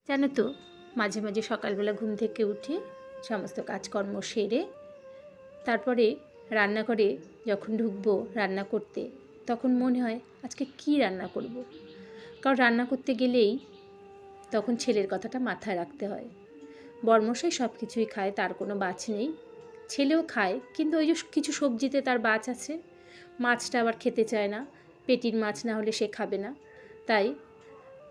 জানো তো, মাঝে মাঝে সকালবেলা ঘুম থেকে উঠে সমস্ত কাজকর্ম সেরে তারপরে রান্নাঘরে যখন ঢুকবো রান্না করতে, তখন মনে হয় আজকে কি রান্না করব। কারণ রান্না করতে গেলেই তখন ছেলের কথাটা মাথায় রাখতে হয়। বরমশাই সব কিছুই খায়, তার কোনো বাছ নেই। ছেলেও খায়, কিন্তু ওই যে কিছু সবজিতে তার বাছ আছে। মাছটা আবার খেতে চায় না, পেটির মাছ না হলে সে খাবে না। তাই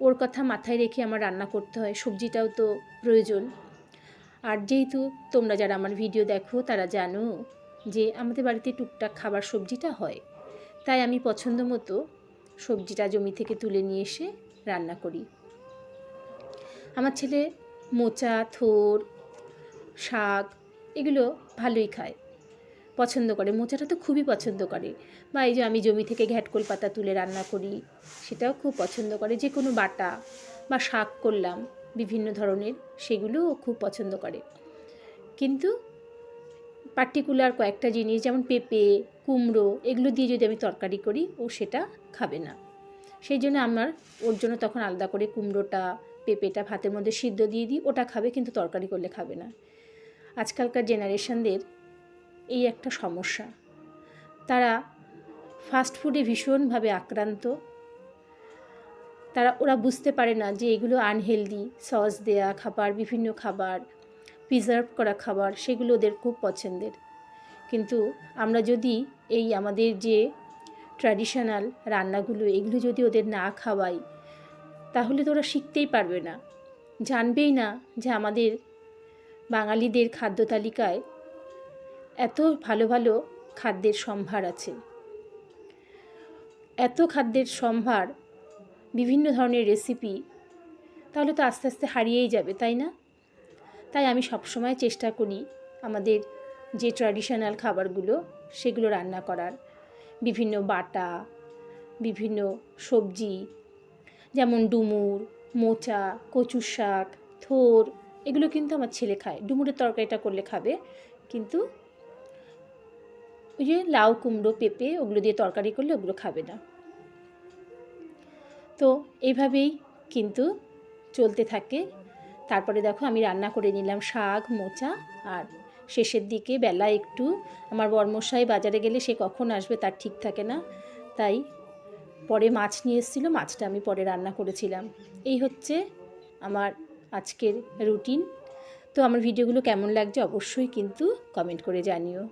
ওর কথা মাথায় রেখে আমার রান্না করতে হয়, সবজিটাও তো প্রয়োজন। আর যেহেতু তোমরা যারা আমার ভিডিও দেখো তারা জানো যে আমাদের বাড়িতে টুকটাক খাবার সবজিটা হয়, তাই আমি পছন্দ মতো সবজিটা জমি থেকে তুলে নিয়ে এসে রান্না করি। আমার ছেলে মোচা, থোর, শাক এগুলো ভালোই খায়, পছন্দ করে। মোচাটা তো খুবই পছন্দ করে। বা এই যে আমি জমি থেকে ঘ্যাটকোল পাতা তুলে রান্না করি, সেটাও খুব পছন্দ করে। যে কোনো বাটা বা শাক করলাম বিভিন্ন ধরনের, সেগুলোও খুব পছন্দ করে। কিন্তু পার্টিকুলার কয়েকটা জিনিস যেমন পেঁপে, কুমড়ো এগুলো দিয়ে যদি আমি তরকারি করি, ও সেটা খাবে না। সেই জন্য আমার ওর জন্য তখন আলাদা করে কুমড়োটা, পেঁপেটা ভাতের মধ্যে সিদ্ধ দিয়ে দিই, ওটা খাবে, কিন্তু তরকারি করলে খাবে না। আজকালকার জেনারেশনদের এই একটা সমস্যা, তারা ফাস্ট ফুডে ভীষণভাবে আক্রান্ত। ওরা বুঝতে পারে না যে এগুলো আনহেলদি, সস দেয়া খাবার, বিভিন্ন খাবার, প্রিজার্ভ করা খাবার, সেগুলো ওদের খুব পছন্দের। কিন্তু আমরা যদি এই আমাদের যে ট্র্যাডিশনাল রান্নাগুলো, এগুলো যদি ওদের না খাওয়াই, তাহলে তো ওরা শিখতেই পারবে না, জানবেই না যে আমাদের বাঙালিদের খাদ্য তালিকায় এত ভালো ভালো খাদ্যের সম্ভার আছে। এত খাদ্যের সম্ভার, বিভিন্ন ধরনের রেসিপি, তাহলে তো আস্তে আস্তে হারিয়েই যাবে, তাই না? তাই আমি সবসময় চেষ্টা করি আমাদের যে ট্র্যাডিশনাল খাবারগুলো সেগুলো রান্না করার। বিভিন্ন বাটা, বিভিন্ন সবজি, যেমন ডুমুর, মোচা, কচুর শাক, থোর, এগুলো কিন্তু আমার ছেলে খায়। ডুমুরের তরকারিটা করলে খাবে, কিন্তু ওই যে লাউ, কুমড়ো, পেঁপে ওগুলো দিয়ে তরকারি করলে ওগুলো খাবে না। তো এইভাবেই কিন্তু চলতে থাকে। তারপরে দেখো আমি রান্না করে নিলাম শাক, মোচা, আর শেষের দিকে বেলা একটু আমার বরমশাই বাজারে গেলে সে কখন আসবে তার ঠিক থাকে না, তাই পরে মাছ নিয়ে এসেছিলো, মাছটা আমি পরে রান্না করেছিলাম। এই হচ্ছে আমার আজকের রুটিন। তো আমার ভিডিওগুলো কেমন লাগছে অবশ্যই কিন্তু কমেন্ট করে জানিও।